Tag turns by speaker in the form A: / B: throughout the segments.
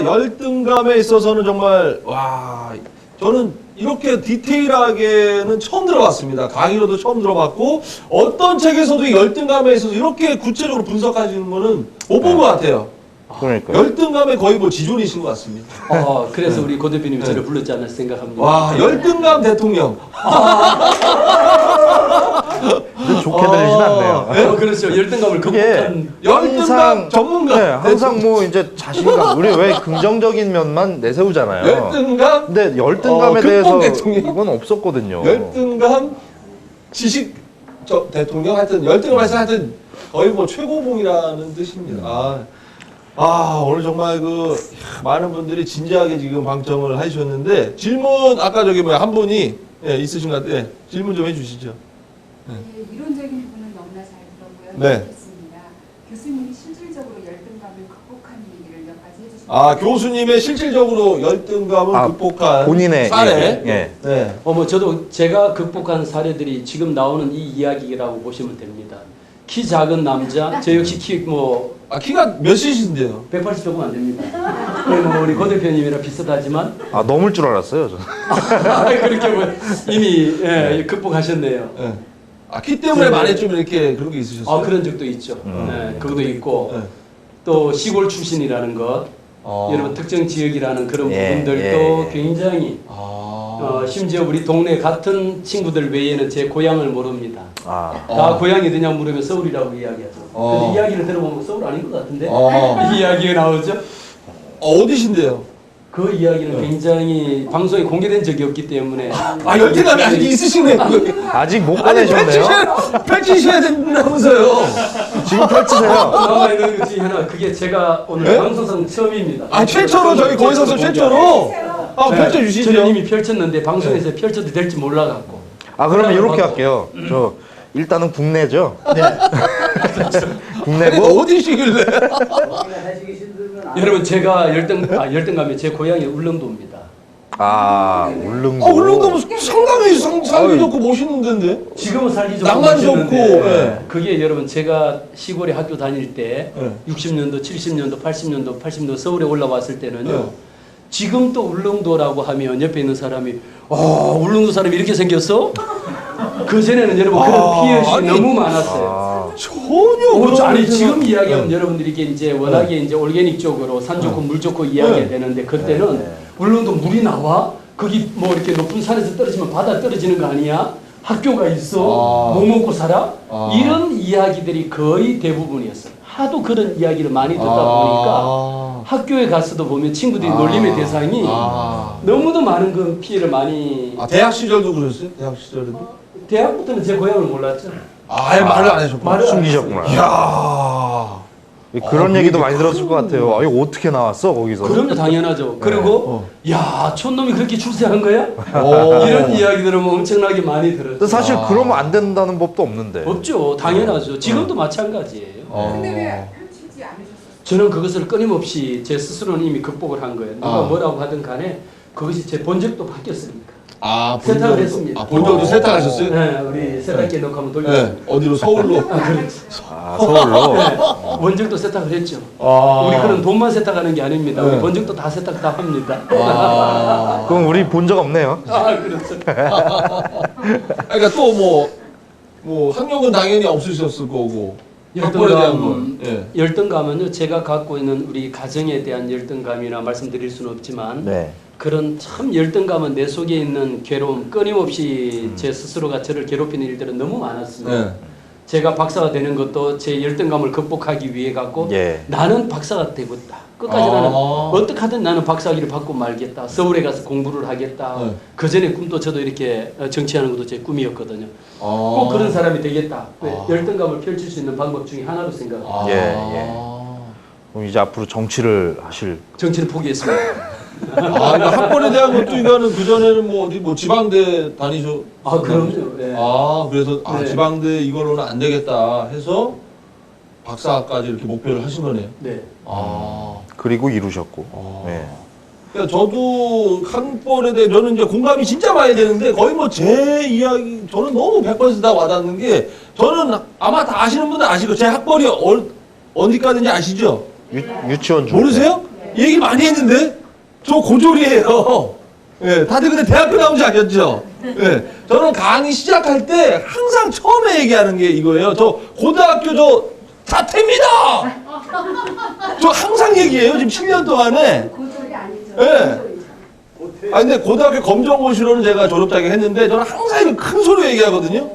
A: 열등감에 있어서는 정말 와 저는 이렇게 디테일하게는 처음 들어봤습니다. 강의로도 처음 들어봤고 어떤 책에서도 이 열등감에 있어서 이렇게 구체적으로 분석하시는 거는 못 본 것 같아요.
B: 그러니까.
A: 열등감에 거의 뭐 지존이신 것 같습니다.
C: 그래서 우리 고 대표님이 저를 불렀지 않을까 생각합니다.
A: 와 열등감 대통령.
B: 근데 좋게 들리진 않네요.
C: 그렇죠. 열등감을
B: 이게
C: 극복한
A: 열등감 전문가.
B: 네, 항상 뭐 이제 자신감, 우리 왜 긍정적인 면만 내세우잖아요.
A: 열등감.
B: 근데 열등감에
A: 극복
B: 대해서
A: 대통령?
B: 이건 없었거든요.
A: 열등감 지식 대통령 하여튼 열등감에서 하여튼 거의 뭐 최고봉이라는 뜻입니다. 오늘 정말 많은 분들이 진지하게 지금 방청을 하셨는데 질문 아까 저기 한 분이 있으신 것 같아요. 질문 좀 해주시죠.
D: 네, 이론적인 부분은 너무나 잘 들었고요.
A: 네.
D: 좋겠습니다. 교수님이 실질적으로 열등감을 극복한 얘기를 몇 가지 해주시면
A: 교수님의 실질적으로 열등감을 극복한
B: 본인의
A: 사례.
B: 예.
A: 네.
C: 저도 제가 극복한 사례들이 지금 나오는 이 이야기라고 보시면 됩니다. 키 작은 남자, 저 역시
A: 키가 몇이신데요?
C: 180 조금 안 됩니다. 우리 고 대표님이랑 비슷하지만
B: 넘을 줄 알았어요. 저는.
C: 그렇게 이미 극복하셨네요.
A: 네. 키 때문에 많이 좀 이렇게 그런 게 있으셨어요?
C: 그런 적도 있죠. 그것도 있고 또 시골 출신이라는 것, 여러분 특정 지역이라는 그런 부분들도 굉장히 심지어 우리 동네 같은 친구들 외에는 제 고향을 모릅니다. 다 고향이 어디냐 물으면 서울이라고 이야기하죠. 근데 이야기를 들어보면 서울 아닌 것 같은데 이 이야기가 나오죠.
A: 어디신데요?
C: 그 이야기는 굉장히 방송에 공개된 적이 없기 때문에
A: 열등감이 아직 있으시네요.
B: 아직 못 꺼내셨네요.
A: 펼치셔야 된다면서요.
B: 지금 펼치세요.
C: 나와 있는 것 중에 하나 그게 제가 오늘 방송상 처음입니다.
A: 최초로 저희 거기서 최초로 펼쳐주시죠.
C: 저는 이미 펼쳤는데 방송에서 펼쳐도 될지 몰라갖고.
B: 그러면 이렇게 할게요. 저 일단은 국내죠.
C: 네.
B: 국내고
A: 어디시길래?
C: 여러분 제가 열등감이 제 고향이 울릉도입니다.
B: 울릉도.
A: 울릉도 상당히 살기 좋고 멋있는 데인데.
C: 지금은 살기 좋고
A: 낭만 좋고.
C: 멋있는데 그게 여러분 제가 시골에 학교 다닐 때 60년도, 70년도, 80년도 서울에 올라왔을 때는요. 지금 또 울릉도라고 하면 옆에 있는 사람이 울릉도 사람이 이렇게 생겼어? 그전에는 여러분 그런 피해의식이 너무 많았어요.
A: 전혀
C: 지금 이야기하면 여러분들이 이제 워낙에 이제 올게닉 쪽으로 산 좋고 물 좋고 이야기가 되는데 그때는 울릉도 물이 나와? 거기 뭐 이렇게 높은 산에서 떨어지면 바다 떨어지는 거 아니야? 학교가 있어? 뭐 먹고 살아? 이런 이야기들이 거의 대부분이었어요. 하도 그런 이야기를 많이 듣다 보니까 학교에 가서도 보면 친구들이 놀림의 대상이 너무도 많은 그 피해를 많이.
A: 대학 시절도 그랬어요? 대학 시절에도?
C: 대학부터는 제 고향을 몰랐죠.
A: 아예 말을 안 하셨구나.
C: 말을 안
B: 숨기셨구나.
A: 이야.
B: 그런 얘기도 많이 들었을 것 같아요. 이거 어떻게 나왔어 거기서?
C: 그럼요, 당연하죠. 그리고 야, 촌놈이 그렇게 출세한 거야?
A: 오.
C: 이런 이야기들은 뭐 엄청나게 많이 들었죠.
B: 근데 사실 그러면 안 된다는 법도 없는데.
C: 없죠, 당연하죠. 지금도 마찬가지예요.
D: 근데 왜 펼치지 않으셨어요?
C: 저는 그것을 끊임없이 제 스스로는 이미 극복을 한 거예요. 누가 뭐라고 하든 간에 그것이 제 본적도 바뀌었으니까. 세탁을 했습니다.
A: 본적도 세탁하셨어요?
C: 네, 우리 세탁기에 넣고 한번 돌려.
A: 네. 어디로? 서울로?
C: 그렇죠.
B: 서울로.
C: 네, 본적도 세탁을 했죠. 우리 그런 돈만 세탁하는 게 아닙니다. 우리 본적도 다 세탁 다 합니다.
B: 그럼 우리 본 적 없네요.
C: 그렇죠.
A: 그러니까 또 뭐 학력은 당연히 없으셨을 거고. 학벌에 대한 건.
C: 열등감은요, 제가 갖고 있는 우리 가정에 대한 열등감이나 말씀드릴 수는 없지만
B: 네.
C: 그런 참 열등감은 내 속에 있는 괴로움, 끊임없이 제 스스로가 저를 괴롭히는 일들은 너무 많았습니다. 제가 박사가 되는 것도 제 열등감을 극복하기 위해 갖고 나는 박사가 되겠다. 끝까지 나는 어떻게 하든 나는 박사학위를 받고 말겠다. 서울에 가서 공부를 하겠다. 그 전에 꿈도 저도 이렇게 정치하는 것도 제 꿈이었거든요. 꼭 그런 사람이 되겠다. 열등감을 펼칠 수 있는 방법 중에 하나로 생각합니다.
B: 그럼 이제 앞으로 정치를 하실.
C: 정치를 포기했습니다.
A: 그러니까 학벌에 대한 것도 이거는 그 전에는 뭐 어디 뭐 지방대 다니셨.
C: 그럼요. 네.
A: 그래서
C: 네.
A: 지방대 이걸로는 안 되겠다 해서 박사까지 이렇게 목표를 하신 거네요.
C: 네.
B: 그리고 이루셨고.
A: 그러니까 저도 학벌에 대해 저는 이제 공감이 진짜 많이 되는데 거의 뭐 제 이야기 저는 너무 100%다 와닿는 게 저는 아마 다 아시는 분들 아시고 제 학벌이 어디까지인지 아시죠?
B: 유치원 중.
A: 모르세요? 얘기 많이 했는데 저 고졸이에요. 예, 다들 근데 대학교 나온지 아셨죠? 예, 저는 강의 시작할 때 항상 처음에 얘기하는 게 이거예요. 저 고등학교 저 자퇴입니다. 저 항상 얘기해요. 지금 7년 동안에.
D: 고졸이 아니죠.
A: 예.
D: 고졸이죠.
A: 아 근데 고등학교 검정고시로는 제가 졸업자격 했는데 저는 항상 이거 큰 소리로 얘기하거든요.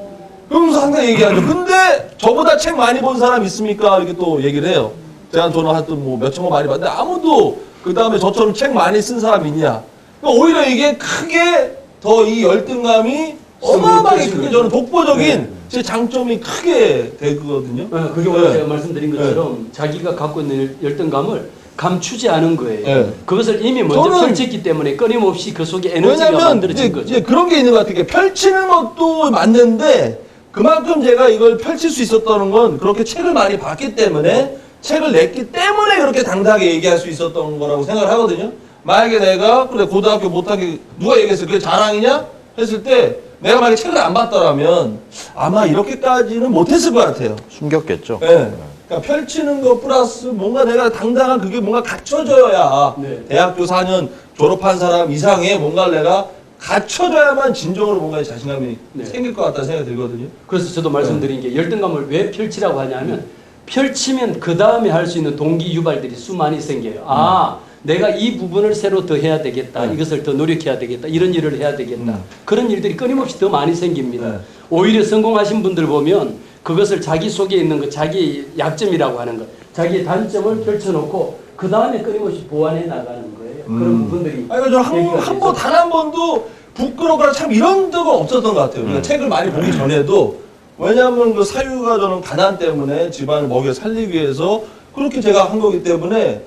A: 그러면서 항상 얘기하죠. 근데 저보다 책 많이 본 사람 있습니까? 이렇게 또 얘기를 해요. 제가 저는 하여튼 뭐 몇천 권 많이 봤는데 아무도 그 다음에 저처럼 책 많이 쓴 사람 있냐? 그러니까 오히려 이게 크게 더 이 열등감이 어마어마하게 크게 저는 독보적인 제 장점이 크게 되거든요.
C: 그게 오늘 제가 말씀드린 것처럼 자기가 갖고 있는 열등감을 감추지 않은 거예요. 그것을 이미 먼저 펼쳤기 때문에 끊임없이 그 속에 에너지가 만들어진 거죠.
A: 이제 그런 게 있는 것 같아요. 펼치는 것도 맞는데 그만큼 제가 이걸 펼칠 수 있었다는 건 그렇게 책을 많이 봤기 때문에 책을 냈기 때문에 그렇게 당당하게 얘기할 수 있었던 거라고 생각을 하거든요. 만약에 내가 그래 고등학교 못하게 누가 얘기했어? 그게 자랑이냐? 했을 때 내가 만약에 책을 안 봤더라면 아마 이렇게까지는 못했을 것 같아요.
B: 숨겼겠죠.
A: 네. 그러니까 펼치는 것 플러스 뭔가 내가 당당한 그게 뭔가 갖춰져야 대학교 4년 졸업한 사람 이상의 뭔가를 내가 갖춰져야만 진정으로 뭔가 자신감이 생길 것 같다는 생각이 들거든요.
C: 그래서 저도 말씀드린 게 열등감을 왜 펼치라고 하냐면 펼치면 그 다음에 할 수 있는 동기 유발들이 수많이 생겨요. 내가 이 부분을 새로 더 해야 되겠다. 이것을 더 노력해야 되겠다. 이런 일을 해야 되겠다. 그런 일들이 끊임없이 더 많이 생깁니다. 오히려 성공하신 분들 보면 그것을 자기 속에 있는 것, 자기 약점이라고 하는 것, 자기의 단점을 펼쳐놓고 그 다음에 끊임없이 보완해 나가는 거예요. 그런 부분들이.
A: 아니, 저는 단 한 번도 부끄럽거나 참 이런 적은 없었던 것 같아요. 그러니까 책을 많이 보기 전에도 왜냐하면 그 사유가 저는 가난 때문에 집안을 먹여 살리기 위해서 그렇게 제가 한 거기 때문에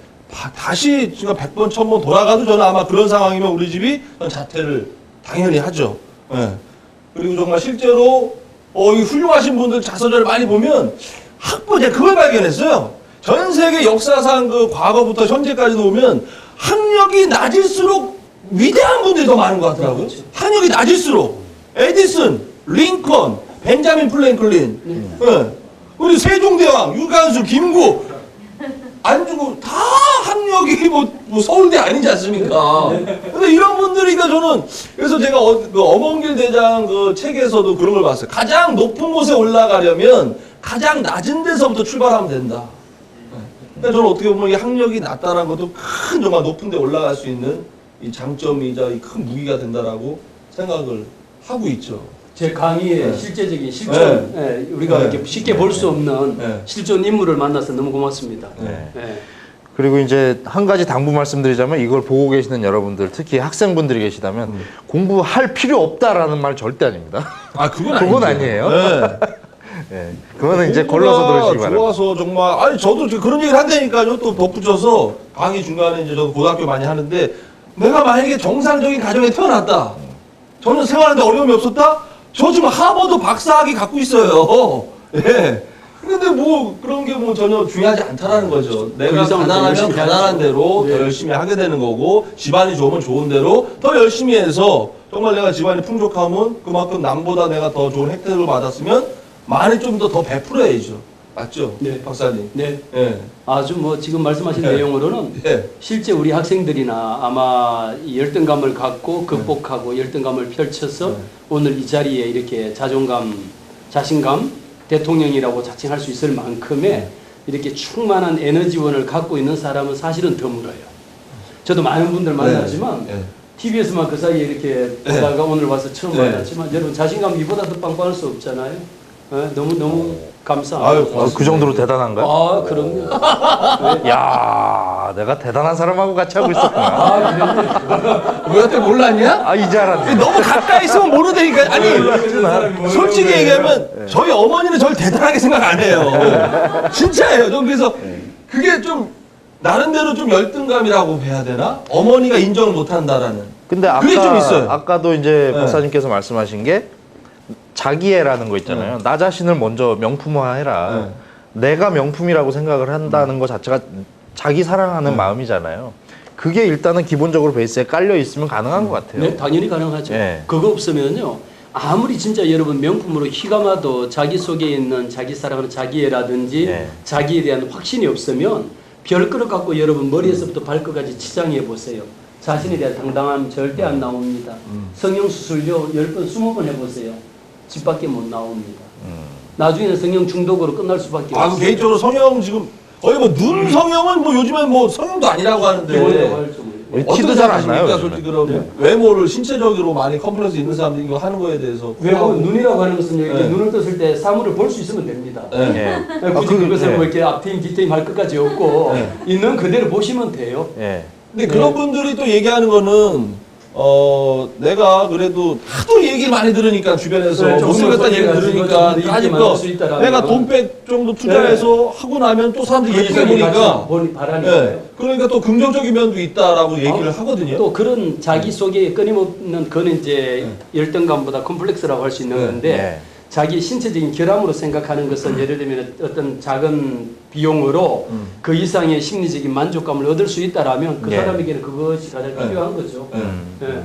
A: 다시 제가 100번, 1000번 돌아가도 저는 아마 그런 상황이면 우리 집이 자퇴를 당연히 하죠. 예. 그리고 정말 실제로 이 훌륭하신 분들 자서전을 많이 보면 제가 그걸 발견했어요. 전 세계 역사상 그 과거부터 현재까지도 보면 학력이 낮을수록 위대한 분들이 더 많은 것 같더라고요. 학력이 낮을수록 에디슨, 링컨, 벤자민 플랭클린, 우리 세종대왕, 유관수, 김구 안 주고 다 학력이 뭐 서울대 아니지 않습니까? 근데 이런 분들이니까 저는 그래서 제가 그 엄원길 대장 그 책에서도 그런 걸 봤어요. 가장 높은 곳에 올라가려면 가장 낮은 데서부터 출발하면 된다. 그러니까 저는 어떻게 보면 이 학력이 낮다는 것도 큰 정말 높은 데 올라갈 수 있는 이 장점이자 이 큰 무기가 된다라고 생각을 하고 있죠.
C: 제 강의에 실제적인 실존, 우리가 이렇게 쉽게 볼 수 없는 실존 인물을 만나서 너무 고맙습니다.
B: 그리고 이제 한 가지 당부 말씀드리자면 이걸 보고 계시는 여러분들, 특히 학생분들이 계시다면 공부할 필요 없다라는 말 절대 아닙니다. 그건 아니에요. 그거는 이제 걸러서 들으시기 바랍니다.
A: 좋아서 정말 아니 저도 그런 얘기를 한다니까요. 또 덧붙여서 강의 중간에 이제 저도 고등학교 많이 하는데 내가 만약에 정상적인 가정에 태어났다. 저는 생활하는데 어려움이 없었다. 저 지금 하버드 박사학위 갖고 있어요. 예. 근데 뭐 그런 게 뭐 전혀 중요하지 않다라는 거죠. 내가 가난하면 가난한 대로 더 열심히 하게 되는 거고 집안이 좋으면 좋은 대로 더 열심히 해서 정말 내가 집안이 풍족하면 그만큼 남보다 내가 더 좋은 혜택을 받았으면 많이 좀 더 베풀어야죠. 맞죠?
C: 네.
A: 박사님.
C: 네.
A: 예.
C: 아주 뭐 지금 말씀하신 내용으로는 실제 우리 학생들이나 아마 이 열등감을 갖고 극복하고 열등감을 펼쳐서 오늘 이 자리에 이렇게 자존감, 자신감, 대통령이라고 자칭할 수 있을 만큼의 이렇게 충만한 에너지원을 갖고 있는 사람은 사실은 드물어요. 저도 많은 분들 만나지만 TV에서만 그 사이에 이렇게 보다가 오늘 와서 처음 만났지만 여러분 자신감 이보다 더 빵빵할 수 없잖아요. 너무 감사합니다.
B: 그 정도로 대단한가요?
C: 그럼요.
B: 야, 내가 대단한 사람하고 같이 하고 있었구나.
A: 우리한테 몰랐냐?
B: 이제 알았네.
A: 너무 가까이 있으면 모르다니까. 아니, 솔직히 얘기하면 저희 어머니는 저를 대단하게 생각 안 해요. 진짜예요. 전 그래서 그게 좀 나름대로 좀 열등감이라고 해야 되나? 어머니가 인정을 못 한다라는.
B: 근데
A: 그게 좀 있어요.
B: 아까도 이제 박사님께서 말씀하신 게 자기애라는 거 있잖아요. 나 자신을 먼저 명품화해라. 내가 명품이라고 생각을 한다는 것 자체가 자기 사랑하는 마음이잖아요. 그게 일단은 기본적으로 베이스에 깔려 있으면 가능한 것 같아요.
C: 네, 당연히 가능하죠. 그거 없으면요. 아무리 진짜 여러분 명품으로 휘감아도 자기 속에 있는 자기 사랑하는 자기애라든지 자기에 대한 확신이 없으면 별그릇 갖고 여러분 머리에서부터 발끝까지 치장해 보세요. 자신에 대한 당당함 절대 안 나옵니다. 성형수술요 10번 20번 해보세요. 집 밖에 못 나옵니다. 나중에는 성형 중독으로 끝날 수밖에
A: 아, 그
C: 없어요.
A: 개인적으로 성형 지금 거의 뭐 눈 성형은 뭐 요즘엔 뭐 성형도 아니라고 하는데
B: 티도 잘 안 나요. 요즘에.
A: 솔직히 그럼 외모를 신체적으로 많이 컴플렉스 있는 사람들이 이거 하는 거에 대해서
C: 외모 눈이라고 하는 것은 이렇게
A: 네.
C: 눈을 떴을 때 사물을 볼 수 있으면 됩니다.
A: 네.
C: 네, 굳이 그것을
B: 네.
C: 뭐 이렇게 앞트임 뒤트임 할 것까지 없고 있는 그대로 보시면 돼요.
B: 예.
A: 근데 그런 분들이 또 얘기하는 거는 내가 그래도 하도 얘기를 많이 들으니까 주변에서
C: 네,
A: 못생겼다는 얘기
C: 조금
A: 들으니까
C: 이렇게
A: 아직도
C: 만들 수 있다라는
A: 내가
C: 거는.
A: 돈백 정도 투자해서 하고 나면 또 사람들이
C: 그
A: 예쁘게
C: 이상이
A: 보니까
C: 같이 바라니까요.
A: 네. 그러니까 또 긍정적인 면도 있다라고 얘기를 하거든요.
C: 또 그런 자기 속에 끊임없는 그는 이제 열등감보다 컴플렉스라고 할 수 있는
A: 네.
C: 건데
B: 네.
C: 자기 신체적인 결함으로 생각하는 것은 예를 들면 어떤 작은 비용으로 그 이상의 심리적인 만족감을 얻을 수 있다라면 그
B: 네.
C: 사람에게는 그것이 가장
A: 네.
C: 필요한 거죠.
A: 네.
C: 예.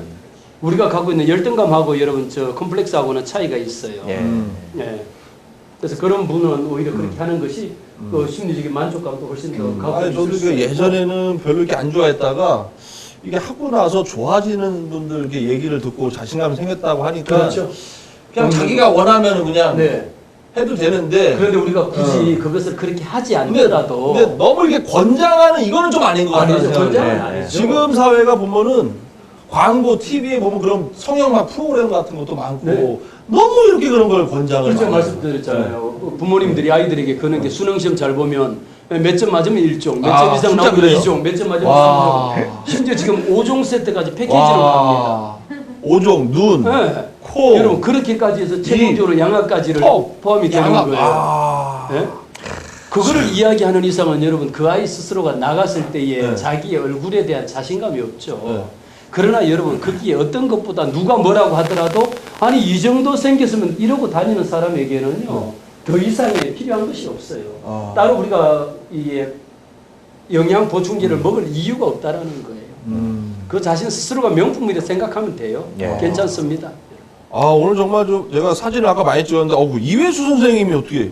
C: 우리가 갖고 있는 열등감하고 여러분 저 컴플렉스하고는 차이가 있어요.
B: 예.
C: 예. 그래서 그런 분은 오히려 그렇게 하는 것이 그 심리적인 만족감도 훨씬 더 갖고
A: 아니, 저도
C: 있을 수
A: 그
C: 있고.
A: 예전에는 별로 이렇게 안 좋아했다가 이게 하고 나서 좋아지는 분들 이렇게 얘기를 듣고 자신감이 생겼다고 하니까
C: 그렇죠.
A: 그냥 자기가 원하면 그냥
C: 네.
A: 해도 되는데
C: 그런데 우리가 굳이 그것을 그렇게 하지 않더라도
A: 근데 너무 이렇게 권장하는 이거는 좀 아닌 것 같아요.
C: 아니죠. 권장은
B: 네.
C: 아니죠.
A: 지금 사회가 보면은 광고 TV에 보면 그런 성형만 프로그램 같은 것도 많고
C: 네.
A: 너무 이렇게 그런 걸 권장을
C: 그렇죠.
A: 많이 해요.
C: 말씀드렸잖아요. 부모님들이 아이들에게 그런 게 수능 시험 잘 보면 몇 점 맞으면 1종, 몇 점
A: 아,
C: 이상
A: 진짜
C: 나오면
A: 그래요?
C: 2종, 몇 점 맞으면
A: 와.
C: 3종. 심지어 지금 5종 세트까지 패키지로
A: 와. 오종, 눈,
C: 갑니다. 네.
A: 코,
C: 여러분 그렇게까지 해서 최종적으로 양압까지를
A: 턱,
C: 포함이 되는
A: 양압.
C: 거예요.
A: 아.
C: 예? 그거를 이야기하는 이상은 여러분 그 아이 스스로가 나갔을 때에
A: 네.
C: 자기의 얼굴에 대한 자신감이 없죠.
A: 네.
C: 그러나 여러분 거기에 어떤 것보다 누가 뭐라고 하더라도 아니 이 정도 생겼으면 이러고 다니는 사람에게는요 더 이상의 필요한 것이 없어요.
A: 아.
C: 따로 우리가 이 영양 보충제를 먹을 이유가 없다라는 거예요. 그 자신 스스로가 명품이라 생각하면 돼요.
B: 예.
C: 괜찮습니다.
A: 아 오늘 정말 좀 제가 사진을 아까 많이 찍었는데 그 이회수 선생님이 어떻게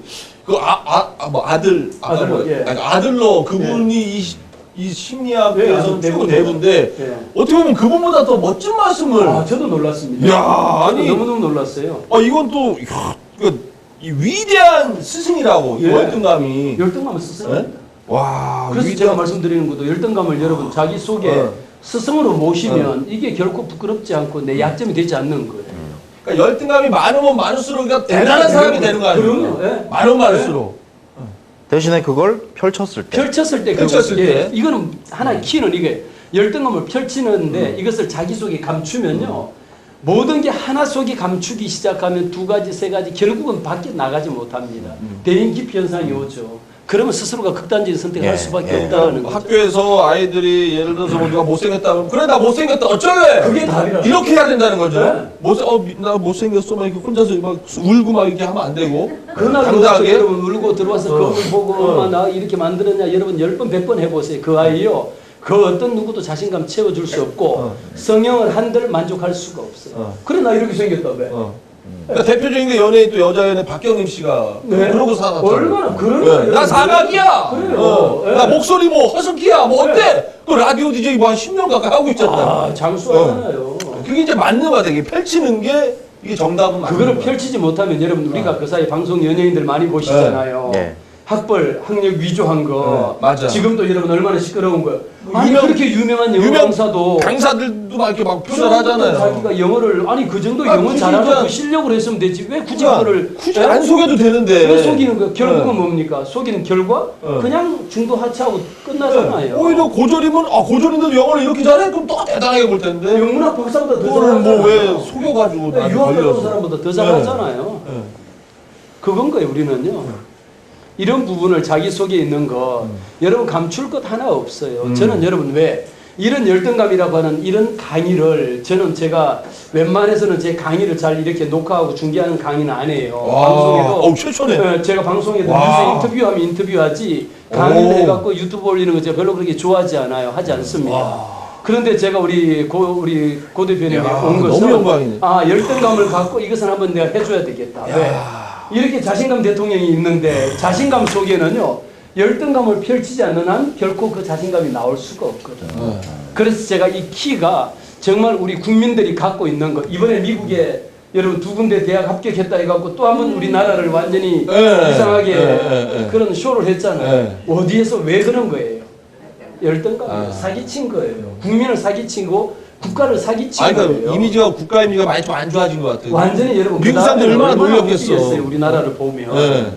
A: 뭐 아들
C: 아들로, 예.
A: 아들로 그분이 이 심리학에서
C: 예,
A: 최고
C: 내분이요.
A: 내분인데
C: 예.
A: 어떻게 보면 그분보다 더 멋진 말씀을
C: 아 저도 놀랐습니다.
A: 이야,
C: 저도
A: 아니.
C: 너무너무 놀랐어요.
A: 이건 또 이 위대한 스승이라고 이
C: 예.
A: 열등감이
C: 열등감을 스승입니다.
A: 와
C: 그래서
A: 위대한-
C: 제가 말씀드리는 것도 열등감을 여러분 자기 속에
A: 어.
C: 스승으로 모시면 이게 결코 부끄럽지 않고 내 약점이 되지 않는 거예요.
A: 그러니까 열등감이 많으면 많을수록 그러니까 대단한 사람이 되는 거 아니에요?
C: 그럼요. 예.
A: 많으면 많을수록
B: 대신에 그걸 펼쳤을 때.
C: 펼쳤을 때,
A: 펼쳤을
C: 그거,
A: 때.
C: 이거는 하나의 키는 이게 열등감을 펼치는데 이것을 자기 속에 감추면요. 모든 게 하나 속에 감추기 시작하면 두 가지, 세 가지 결국은 밖에 나가지 못합니다. 대인 기피 현상이 오죠. 그러면 스스로가 극단적인 선택을 할
B: 예,
C: 수밖에
B: 예.
C: 없다는 거죠.
A: 학교에서 아이들이 예를 들어서 뭐 누가 못생겼다 그러면 그래 나 못생겼다 어쩔래
C: 그게 답이라고.
A: 이렇게 해야 된다는 거죠.
C: 네.
A: 나 못생겼어 막 이렇게 혼자서 막 울고 막 이렇게 하면 안 되고
C: 그날
A: 당당하게
C: 여러분 울고 들어와서 거울 보고 엄마 나 이렇게 만들었냐 여러분 10번 100번 해보세요. 그 아이요. 그 어떤 누구도 자신감 채워줄 수 없고 성형을 한들 만족할 수가 없어요. 그래 나 이렇게 생겼다 왜?
A: 그러니까 대표적인 게 연예인 또 여자 연예 박경림 씨가
C: 네.
A: 그러고 살았잖아요.
C: 얼마나 그런
A: 네.
C: 거예요.
A: 나 사각이야.
C: 그래요. 네.
A: 나 목소리 뭐 허스키야. 뭐 어때? 또 라디오 DJ 뭐 한 10년 가까이 하고 있잖아요.
C: 아 장수하잖아요.
A: 그게 이제 맞는 거 같아요. 이게 펼치는 게 이게 정답은 맞는
C: 그거를
A: 거예요.
C: 펼치지 못하면 여러분 우리가 그 사이 방송 연예인들 많이 보시잖아요.
B: 네.
C: 학벌, 학력 위조한 거.
A: 네, 맞아.
C: 지금도 여러분 얼마나 시끄러운 거예요. 아니
A: 유명-
C: 그렇게 유명한 영어 강사도
A: 강사들도 막 이렇게 막
C: 자기가
A: 표절하잖아요.
C: 영어를 아니 그 정도
A: 아,
C: 영어
A: 굳이
C: 잘하면
A: 진짜-
C: 그 실력으로 했으면 되지 왜 굳이
A: 그러니까
C: 그거를
A: 굳이
C: 예?
A: 안 속여도 되는데.
C: 왜 속이는 거? 결국은
A: 네.
C: 뭡니까? 속이는 결과
A: 네.
C: 그냥 중도 하차하고 끝나잖아요.
A: 오히려 고졸이면 고졸인데도 영어를 이렇게 잘해? 그럼 또 대단하게 볼 텐데.
C: 영문학 박사보다 더
A: 그거를
C: 잘하잖아요.
A: 뭐 왜 속여가지고 나한테
C: 유학 나온
A: 걸려서.
C: 사람보다 더 잘하잖아요.
A: 네.
C: 그건 거예요 우리는요. 이런 부분을 자기 속에 있는 거 여러분 감출 것 하나 없어요. 저는 여러분 왜 이런 열등감이라고 하는 이런 강의를 저는 제가 웬만해서는 제 강의를 잘 이렇게 녹화하고 중계하는 강의는 안 해요. 방송에도
A: 최초네.
C: 제가 방송에도
A: 와.
C: 뉴스 인터뷰하면 인터뷰하지 강의를
A: 오.
C: 해갖고 유튜브 올리는 거 제가 별로 그렇게 좋아하지 않아요. 하지 않습니다. 그런데 제가 우리 고 대표님이
A: 야,
C: 온 것은
A: 너무 영광이네.
C: 열등감을 갖고 이것은 한번 내가 해줘야 되겠다. 왜? 이렇게 자신감 대통령이 있는데 자신감 속에는요 열등감을 펼치지 않는 한 결코 그 자신감이 나올 수가 없거든. 그래서 제가 이 키가 정말 우리 국민들이 갖고 있는 것. 이번에 미국에 여러분 2군데 대학 합격했다 해갖고 또 한 번 우리나라를 완전히 이상하게 그런 쇼를 했잖아요. 어디에서 왜 그런 거예요? 열등감이에요. 사기친 거예요. 국민을 사기치고 국가를 사기친
A: 아니, 그러니까
C: 거예요.
A: 이미지가 국가 이미지가 많이 좀 안 좋아진 것 같아요.
C: 완전히 여러분
A: 미국 사람들 얼마나 놀렸겠어.
C: 우리나라를 보면
A: 네.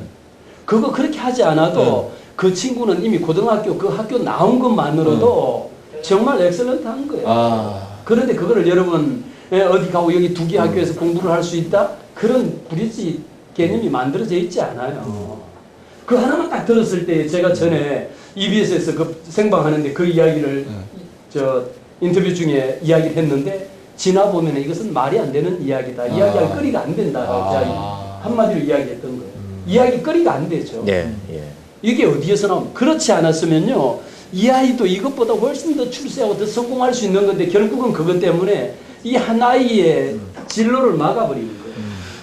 C: 그거 그렇게 하지 않아도 그 친구는 이미 고등학교 그 학교 나온 것만으로도 정말 엑셀런트한 거예요. 그런데 그거를 여러분 어디 가고 여기 두 개 학교에서 공부를 할 수 있다? 그런 브릿지 개념이 만들어져 있지 않아요. 그 하나만 딱 들었을 때 제가 전에 EBS에서 그 생방하는데 그 이야기를 저 인터뷰 중에 이야기를 했는데 지나 보면 이것은 말이 안 되는 이야기다. 이야기할 거리가 안 된다라고 한마디로 이야기했던 거예요. 이야기 거리가 안 되죠.
B: 예.
C: 이게 어디에서 나오면 그렇지 않았으면요 이 아이도 이것보다 훨씬 더 출세하고 더 성공할 수 있는 건데 결국은 그것 때문에 이 한 아이의 진로를 막아버리는 거예요.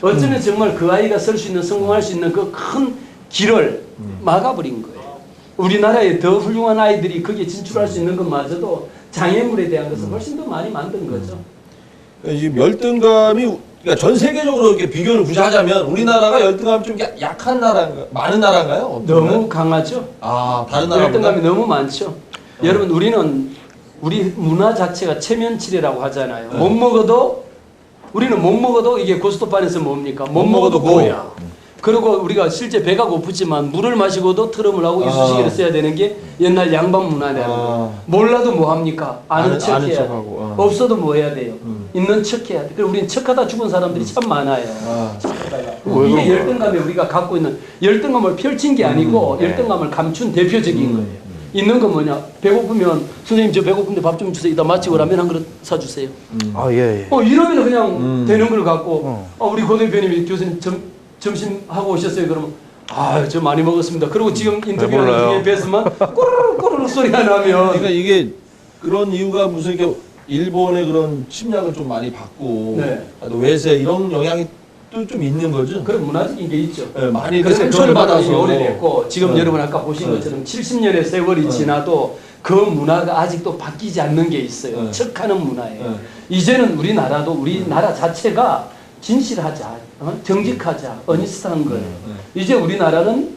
C: 어쩌면 정말 그 아이가 설 수 있는 성공할 수 있는 그 큰 길을 막아버린 거예요. 우리나라에 더 훌륭한 아이들이 거기에 진출할 수 있는 것마저도 장애물에 대한 것을 훨씬 더 많이 만든 거죠.
A: 지금 열등감이 그러니까 전 세계적으로 이렇게 비교를 굳이 하자면 우리나라가 열등감이 좀 약한 나라인가, 많은 나라인가요?
C: 너무 강하죠.
A: 다른 나라보다
C: 열등감이 너무 많죠. 여러분 우리는 우리 문화 자체가 체면치레라고 하잖아요. 못 먹어도 우리는 못 먹어도 이게 고스톱반에서 뭡니까? 못 먹어도 고야. 그리고 우리가 실제 배가 고프지만 물을 마시고도 트럼을 하고 이쑤시개를 써야 되는 게 옛날 양반 문화라는 거예요. 몰라도 뭐 합니까? 아는 척 해야 돼. 없어도 뭐 해야 돼요? 있는 척 해야 돼. 그리고 우리는 척하다 죽은 사람들이 참 많아요. 이게 열등감에 우리가 갖고 있는 열등감을 펼친 게 아니고 열등감을 감춘 대표적인 거예요. 있는 건 뭐냐? 배고프면 선생님 저 배고픈데 밥 좀 주세요. 이따 마치고 라면 한 그릇 사주세요.
B: 예.
C: 이러면 그냥 되는 걸 갖고 우리 고 대표님이 교수님 점심 하고 오셨어요. 그러면 저 많이 먹었습니다. 그리고 지금 인터뷰하는 중에 뵀으면 꼬르륵 소리가 나면
A: 그러니까 이게 그런 이유가 무슨 이렇게 일본의 그런 침략을 좀 많이 받고 또 외세 이런 영향이 또 좀 있는 거죠.
C: 그런 문화적인 게 있죠.
A: 네, 많이
C: 그래서
A: 상처를 받아서
C: 오래됐고 지금 여러분 아까 보신 것처럼 70년의 세월이 지나도 그 문화가 아직도 바뀌지 않는 게 있어요. 척하는 문화예요. 이제는 우리나라도 우리나라 자체가 진실하자, 정직하자, 어니스트한 거예요. 이제 우리나라는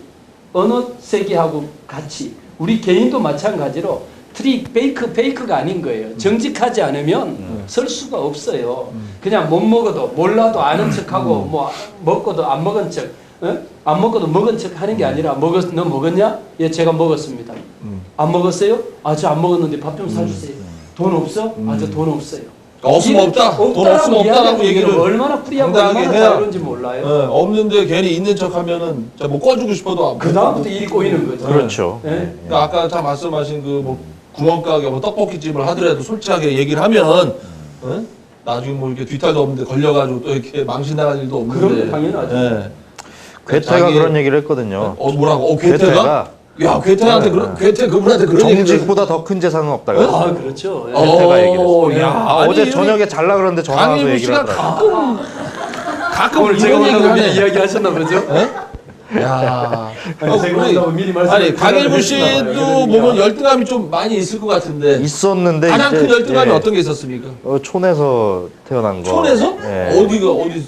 C: 어느 세계하고 같이 우리 개인도 마찬가지로 트릭, 페이크가 아닌 거예요. 정직하지 않으면 설 수가 없어요. 그냥 못 먹어도 몰라도 아는 척하고 뭐 먹고도 안 먹은 척, 안 먹고도 먹은 척 하는 게 아니라 너 먹었냐? 예, 제가 먹었습니다. 안 먹었어요? 저 안 먹었는데 밥 좀 사주세요. 돈 없어? 저 돈 없어요.
A: 없으면 없다. 돈 없으면 없다라고 얘기를
C: 얼마나 프리하고 얼마나 자유로운지 몰라요.
A: 없는데 괜히 있는 척하면은 뭐 꺼주고 싶어도
C: 그 다음부터 일이 꼬이는 거죠.
B: 그렇죠.
A: 그러니까 아까 다 말씀하신 그 뭐 구멍가게 뭐 떡볶이집을 하더라도 솔직하게 얘기를 하면 나중에 뭐 이렇게 뒤탈도 없는데 걸려가지고 또 이렇게 망신당할 일도 없는데.
C: 그럼 당연하죠.
B: 괴테가 그런 얘기를 했거든요.
A: 뭐라고? 괴테가? 야, 괴테한테 괴테 그분한테 그런 얘기를.
B: 정직보다 더 큰 재산은 없다고.
C: 그렇죠.
B: 괴테가 얘기를 했어요.
A: 야,
B: 어제 저녁에 잘라 그러는데 전화 와서 얘기를 하더라고요.
A: 가끔
C: 오늘 제가
A: 이런 얘기를
C: 오늘
A: 하네.
C: 이야기 하셨나 보죠?
A: 야,
C: 제가 온다고 미리 말씀을
A: 강일구 씨도 보면 열등감이 좀 많이 있을 것 같은데.
B: 있었는데
A: 가장 큰 열등감이
B: 예.
A: 어떤 게 있었습니까?
B: 촌에서 태어난 거.
A: 촌에서?
B: 예.
A: 어디?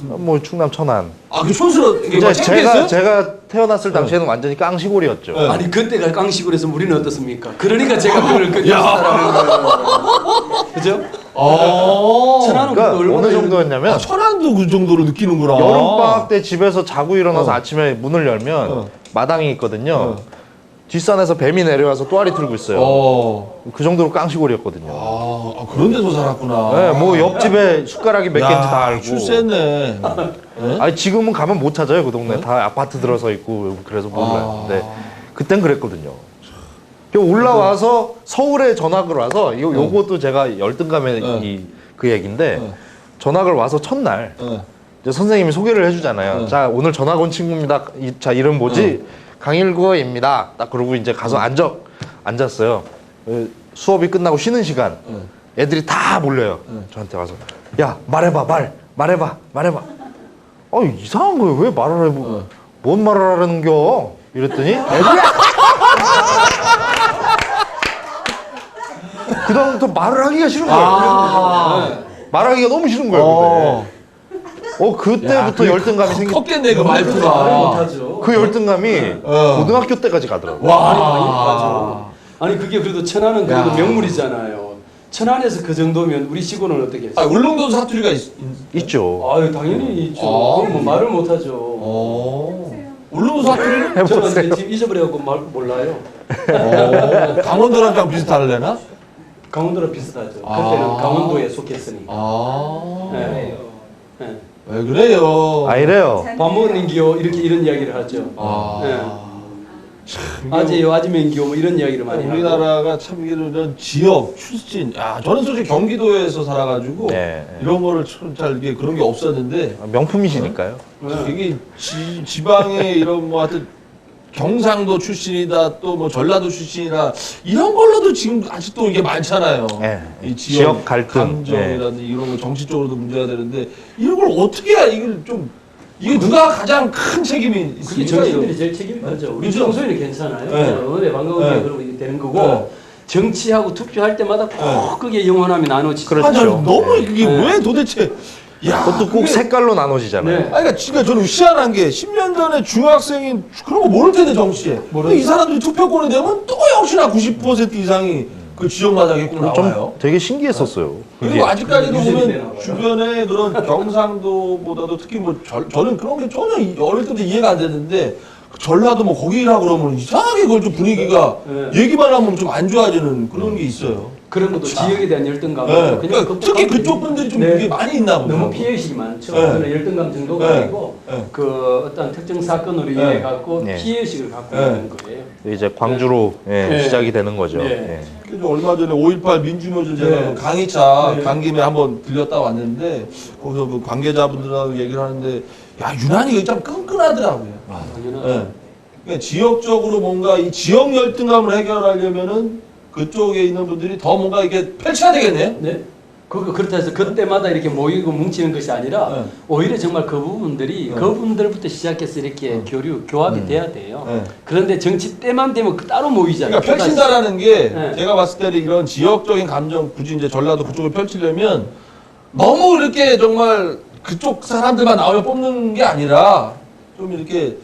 B: 뭐 충남 천안.
A: 그 촌스러 이게 막
B: 이제
A: 창피했어요?
B: 제가 태어났을 당시에는 완전히 깡시골이었죠.
A: 네.
C: 아니 그때가 깡식으로서 우리는 어떻습니까? 그러니까 제가 그걸 끊겼다라는 거예요. 그죠? 천안은
B: 그러니까
C: 얼마나
B: 어느 정도였냐면
A: 천안도 그 정도로 느끼는구나.
B: 여름방학 때 집에서 자고 일어나서 아침에 문을 열면 마당이 있거든요. 뒷산에서 뱀이 내려와서 또아리 틀고 있어요. 그 정도로 깡시골이었거든요.
A: 그런 데서 살았구나.
B: 네, 뭐 옆집에 숟가락이 몇 개인지 다 알고.
A: 출세네.
B: 아니 지금은 가면 못 찾아요. 그 동네 다 아파트 들어서 있고 그래서 몰라요. 근데 그땐 그랬거든요. 올라와서 서울에 전학을 와서 요것도 제가 열등감의 그 얘기인데 전학을 와서 첫날 이제 선생님이 소개를 해주잖아요. 자 오늘 전학 온 친구입니다. 자 이름 뭐지? 강일구입니다. 딱 그러고 이제 가서 앉았어요. 수업이 끝나고 쉬는 시간 애들이 다 몰려요. 저한테 와서 야 말해봐. 이상한 거예요. 왜 말을 해? 뭔 말을 하라는겨? 이랬더니 애들이 그다음부터 말을 하기가 싫은 거예요.
A: 아.
B: 말하기가 너무 싫은 거예요. 그때부터 열등감이 생겼.
A: 컸겠네 그
C: 말을
A: 말투가.
C: 못하죠.
B: 그 열등감이 고등학교 때까지 가더라고요.
A: 와.
C: 아니 그게 그래도 천안은 그래도
A: 야.
C: 명물이잖아요. 천안에서 그 정도면 우리 시골은 어떻게 했어요?
A: 울릉도 사투리가
B: 있죠.
C: 아유 당연히 있죠. 그럼 뭐 말을 못하죠.
A: 울릉도 사투리는
C: 저는 이제 지금 잊어버려갖고 말 몰라요.
A: 강원도랑 비슷하려나?
C: 강원도랑 비슷하죠. 그때는 강원도에 속했으니까.
A: 아.
C: 네. 네.
A: 왜 그래요?
B: 이래요.
C: 밥 먹는기요 이렇게 이런 이야기를 하죠. 네. 아재요 아지맨기요 뭐 이런 이야기를 많이 하고.
A: 우리나라가 참 이런 지역 출신, 저는 솔직히 경기도에서 살아가지고
B: 네.
A: 이런 거를 잘 이게 그런 게 없었는데
B: 명품이시니까요.
A: 이게 지방의 이런 뭐 하여튼 경상도 출신이다 또 뭐 전라도 출신이다 이런 걸로도 지금 아직도 이게 많잖아요.
B: 네.
A: 이
B: 지역 갈등.
A: 감정이라든지 이런 거 정치적으로도 문제가 되는데 이런 걸 어떻게 해야 이걸 좀 이게 누가 가장 큰 책임이
C: 그게
A: 있습니까?
C: 정치인들이 제일 책임이 져죠. 우리
A: 그죠?
C: 평소에는 괜찮아요.
A: 네.
C: 어느 방송에
A: 네.
C: 그러고 이게 되는 거고
A: 네.
C: 정치하고 투표할 때마다 꼭 그게 영원함이 나눠지죠.
B: 그렇죠.
A: 저 너무 그게
C: 네.
A: 왜 도대체
B: 그것도 꼭 색깔로 나눠지잖아요.
C: 네.
A: 그러니까 진짜 저는 희한한 게 10년 전에 중학생이 그런 거 모를 텐데 정치에 근데 이 사람들이 투표권이 되면 또 역시나 90% 이상이 그 지역마다 꼭 나와요.
B: 좀 되게 신기했었어요. 그게.
A: 그리고 아직까지도
C: 유지되나
A: 보면
C: 봐요.
A: 주변에 그런 경상도보다도 특히 뭐 저는 그런 게 전혀 어릴 때부터 이해가 안 되는데 전라도 뭐 거기라 그러면 이상하게 그걸 좀 분위기가
C: 네.
A: 얘기만 하면 좀 안 좋아지는 그런 게 있어요.
C: 그런 것도 지역에 대한 열등감.
A: 네. 그러니까 특히 그쪽 분들이 좀 그게 많이 있나 보죠.
C: 너무 피해의식이 많죠.
A: 네.
C: 그런 열등감 정도가
A: 네.
C: 아니고
A: 네.
C: 그 어떤 특정 사건으로
A: 네.
C: 인해 갖고
B: 네.
C: 피해의식을 갖고
A: 네.
C: 있는 거예요.
B: 이제 광주로
C: 네.
B: 시작이 되는 거죠.
C: 네.
B: 예.
A: 그래서 얼마 전에 5.18 민주묘지 제가
C: 네.
A: 강의차
C: 네.
A: 간 김에 한번 들렸다 왔는데 거기서 그 관계자분들하고 얘기를 하는데 유난히 이게 좀 끈끈하더라고요.
C: 당연하죠.
A: 네. 그러니까 지역적으로 뭔가 이 지역 열등감을 해결하려면은 그쪽에 있는 분들이 더 뭔가 이렇게 펼쳐야 되겠네요.
C: 네. 그렇다 해서 그때마다 이렇게 모이고 뭉치는 것이 아니라
A: 네.
C: 오히려 정말 그 부분들이
A: 네.
C: 그분들부터 시작해서 이렇게 교합이 돼야 돼요.
A: 네.
C: 그런데 정치 때만 되면 따로 모이잖아요.
A: 그러니까 펼친다라는 게
C: 네.
A: 제가 봤을 때는 이런 지역적인 감정 굳이 이제 전라도 그쪽을 펼치려면 너무 이렇게 정말 그쪽 사람들만 나오면 뽑는 게 아니라 좀 이렇게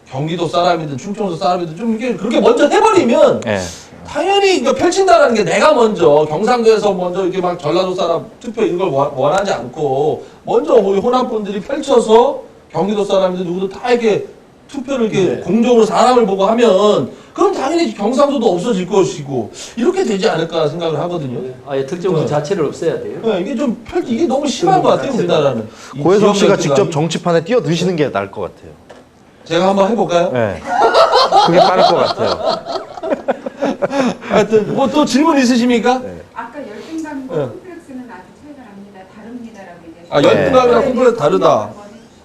A: 경기도 사람이든 충청도 사람이든 좀 이렇게 그렇게 먼저 해버리면
B: 예.
A: 당연히 이거 펼친다라는 게 내가 먼저 경상도에서 먼저 이렇게 막 전라도 사람 투표 이걸 원하지 않고 먼저 우리 호남분들이 펼쳐서 경기도 사람들 누구도 다 이렇게 투표를 이렇게
C: 네.
A: 공정으로 사람을 보고 하면 그럼 당연히 경상도도 없어질 것이고 이렇게 되지 않을까 생각을 하거든요.
C: 아예 특정 그
A: 네.
C: 자체를 없애야 돼요.
A: 네, 이게 좀 이게 너무 심한 것 같아요 우리나라는. 이
B: 고혜성 씨가
A: 지역
B: 직접
A: 열등감이.
B: 정치판에 뛰어드시는 게 나을 것 같아요.
A: 제가 한번 해볼까요?
B: 예. 그게 빠를 것 같아요.
A: 하여튼 뭐 또 질문 있으십니까?
D: 아까 열등감과
A: 네.
D: 콤플렉스는 아주 차이가 납니다. 다릅니다라고 얘기하셨어요.
A: 아 열등감이랑 콤플렉스 다르다.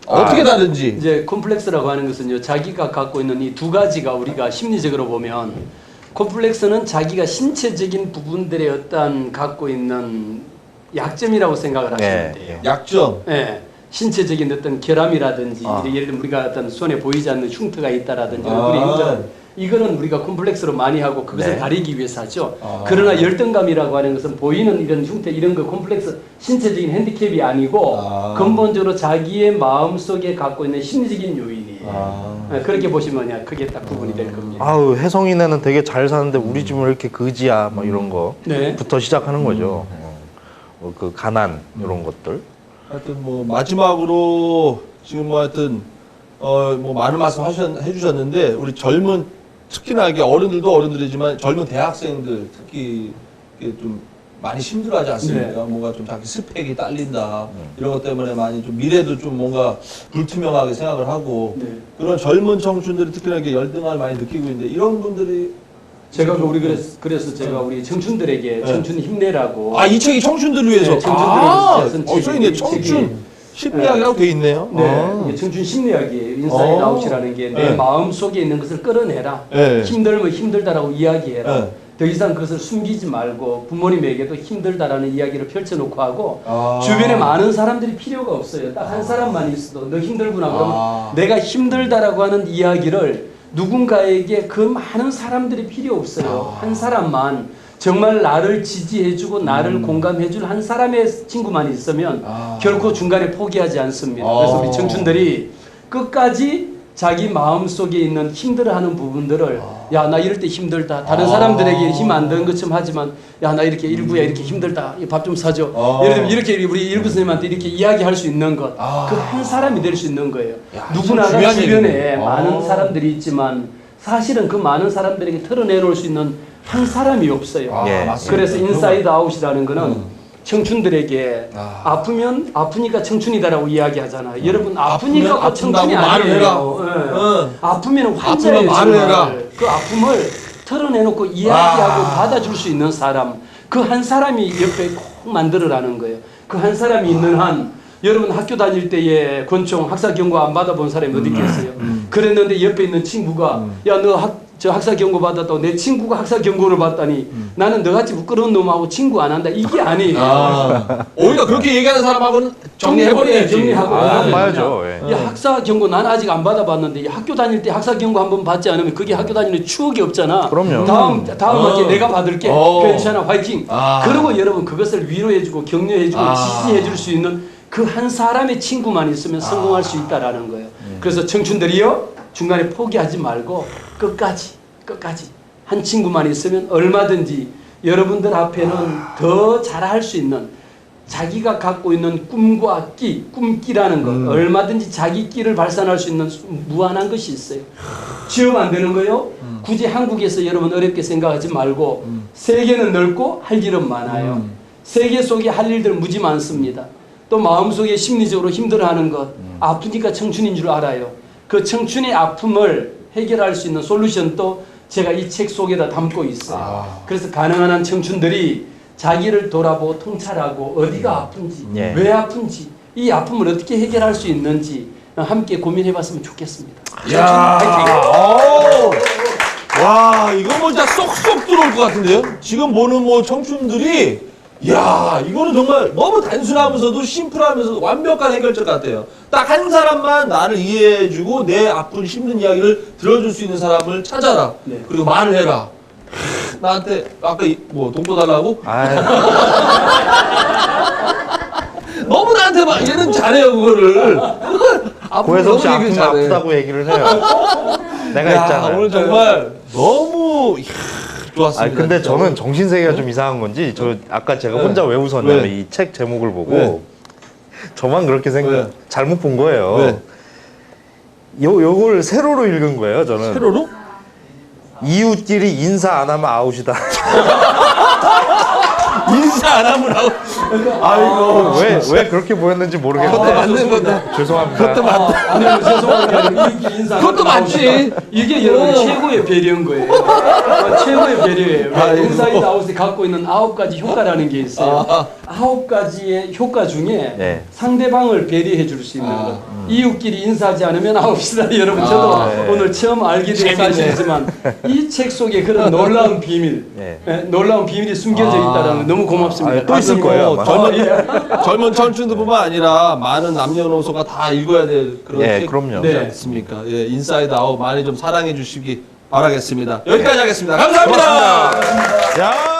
A: 어떻게 다른지.
C: 이제 콤플렉스라고 하는 것은요, 자기가 갖고 있는 이 두 가지가 우리가 심리적으로 보면 콤플렉스는 자기가 신체적인 부분들의 어떤 갖고 있는 약점이라고 생각을 하시면 돼요.
A: 약점.
C: 예. 신체적인 어떤 결함이라든지
B: 아.
C: 예를 들면 우리가 어떤 손에 보이지 않는 흉터가 있다라든지
A: 아.
C: 얼굴에 흉터 이거는 우리가 콤플렉스로 많이 하고 그것을
B: 네.
C: 가리기 위해서 하죠.
A: 아.
C: 그러나 열등감이라고 하는 것은 보이는 이런 흉터 이런 거 콤플렉스 신체적인 핸디캡이 아니고
A: 아.
C: 근본적으로 자기의 마음 속에 갖고 있는 심리적인 요인이에요.
A: 아.
C: 예, 그렇게 보시면 그게 딱 구분이 될 겁니다.
B: 아우 혜성이네는 되게 잘 사는데 우리 집은 왜 이렇게 거지야 뭐 이런
C: 네.
B: 거부터 시작하는 거죠. 그 가난 이런 것들.
A: 하여튼 뭐 마지막으로 지금 뭐 하여튼 뭐 많은 말씀 해주셨는데 우리 젊은 특히나 이게 어른들도 어른들이지만 젊은 대학생들 특히 이게 좀 많이 힘들어하지 않습니까?
C: 네.
A: 뭔가 좀 자기 스펙이 딸린다 이런 것 때문에 많이 좀 미래도 좀 뭔가 불투명하게 생각을 하고
C: 네.
A: 그런 젊은 청춘들이 특히나 이렇게 열등감을 많이 느끼고 있는데 이런 분들이
C: 제가 우리 그래서 제가 우리 청춘들에게
A: 네.
C: 청춘 힘내라고
A: 이 책이 청춘들을 위해서
C: 네, 청춘들을 위해서 쓴
A: 써 있네.
C: 책이-
A: 청춘 심리학이라고 돼 있네요.
C: 네, 이게 청춘 심리학이에요. 인사이드 아웃이라는 게 내
A: 네.
C: 마음 속에 있는 것을 끌어내라.
A: 네.
C: 힘들면 힘들다라고 이야기해라.
A: 네.
C: 더 이상 그것을 숨기지 말고 부모님에게도 힘들다라는 이야기를 펼쳐놓고 하고 주변에 많은 사람들이 필요가 없어요. 딱 한 사람만 있어도 너 힘들구나 그러면
A: 아.
C: 내가 힘들다라고 하는 이야기를 누군가에게 그 많은 사람들이 필요 없어요. 한 사람만 정말 나를 지지해주고 나를 공감해줄 한 사람의 친구만 있으면 결코 중간에 포기하지 않습니다. 그래서 우리 청춘들이 끝까지 자기 마음속에 있는 힘들어하는 부분들을 야 나 이럴 때 힘들다 다른 사람들에게 힘 안 드는 것처럼 하지만 야 나 이렇게 일구야 이렇게 힘들다 밥 좀 사줘 예를 들면 이렇게 우리 일구 선생님한테 이렇게 이야기할 수 있는 것 그 한 사람이 될 수 있는 거예요. 누구나가 주변에 많은 사람들이 있지만 사실은 그 많은 사람들에게 털어내놓을 수 있는 한 사람이 없어요. 그래서 인사이드 아웃이라는 거는 청춘들에게 아프면 아프니까 청춘이다라고 이야기하잖아요. 여러분 아프니까 꼭 청춘이 아니에요. 네. 아프면 환자예요. 정말. 그 아픔을 털어내놓고 이야기하고 받아줄 수 있는 사람 그 한 사람이 옆에 꼭 만들어라는 거예요. 그 한 사람이 있는 한 여러분 학교 다닐 때에 권총 학사 경고 안 받아본 사람이 어디 있겠어요? 그랬는데 옆에 있는 친구가 야 너 저 학사 경고 받았다고 내 친구가 학사 경고를 받다니 나는 너같이 부끄러운 놈하고 친구 안 한다 이게 아니에요.
A: 오히려 그렇게 얘기하는 사람하고는 정리해버려야지.
C: 정리하고
B: 봐야죠.
C: 야 학사 경고 난 아직 안 받아봤는데 학교 다닐 때 학사 경고 한번 받지 않으면 그게 학교 다니는 추억이 없잖아.
B: 그럼요.
C: 다음 학기에 내가 받을게. 괜찮아 화이팅. 그리고 여러분 그것을 위로해주고 격려해주고 지지해줄 수 있는 그 한 사람의 친구만 있으면 성공할 수 있다라는 거예요. 그래서 청춘들이요 중간에 포기하지 말고 끝까지 한 친구만 있으면 얼마든지 여러분들 앞에는 더 잘할 수 있는 자기가 갖고 있는 꿈과 꿈끼라는 것 얼마든지 자기 끼를 발산할 수 있는 무한한 것이 있어요. 취업 안 되는 거요? 굳이 한국에서 여러분 어렵게 생각하지 말고 세계는 넓고 할 일은 많아요. 세계 속에 할 일들 무지 많습니다. 또 마음속에 심리적으로 힘들어하는 것 아프니까 청춘인 줄 알아요. 그 청춘의 아픔을 해결할 수 있는 솔루션도 제가 이 책 속에다 담고 있어요. 그래서 가능한 한 청춘들이 자기를 돌아보고 통찰하고 어디가 아픈지 왜 아픈지 이 아픔을 어떻게 해결할 수 있는지 함께 고민해봤으면 좋겠습니다.
A: 야, 와, 이거 뭐 진짜 쏙쏙 들어올 것 같은데요? 지금 보는 뭐 청춘들이, 야, 이거는 정말 너무 단순하면서도 심플하면서도 완벽한 해결책 같아요. 딱 한 사람만 나를 이해해주고 내 아픈 힘든 이야기를 들어줄 수 있는 사람을 찾아라. 그리고 말을 해라. 나한테 아까 뭐 돈도 달라고? 너무 나한테 막 얘는 잘해요 그거를.
B: 고혜성 씨 아프면 아프다고 얘기를 해요. 내가 있잖아.
A: 오늘 정말 너무 좋았습니다.
B: 근데 저는 정신 세계가 좀 이상한 건지 저 아까 제가 혼자 왜 웃었냐면 이 책 제목을 보고 저만 그렇게 잘못 본 거예요. 요걸 세로로 읽은 거예요. 저는
A: 세로로?
B: 이웃끼리 인사 안 하면 아웃이다.
A: 인사 안 하면 아웃. 아이고
B: 왜 그렇게 보였는지 모르겠는데.
A: 그것도 맞는 건데.
B: 죄송합니다.
A: 그것도 맞다.
C: 아니 죄송합니다. 인사
A: 그것도 맞지.
C: 이게 여러분 최고의 배려인 거예요. 최고의 배려예요. 인사이드 아웃이 갖고 있는 9가지 효과라는 게 있어요. 9가지의 효과 중에 상대방을 배려해 줄 수 있는 것. 이웃끼리 인사하지 않으면 아웃이다. 여러분 저도 오늘 처음 알게 된 사실이지만 이 책 속에 그런 놀라운 비밀, 놀라운 비밀이 숨겨져 있다는 거 너무 고맙습니다.
B: 또 있을 거예요.
A: 젊은 청춘들뿐만 아니라 많은 남녀노소가 다 읽어야 될 그런 책이지 않습니까? 인사이드 아웃 많이 좀 사랑해 주시기 바라겠습니다. 여기까지 하겠습니다. 감사합니다.
B: 야.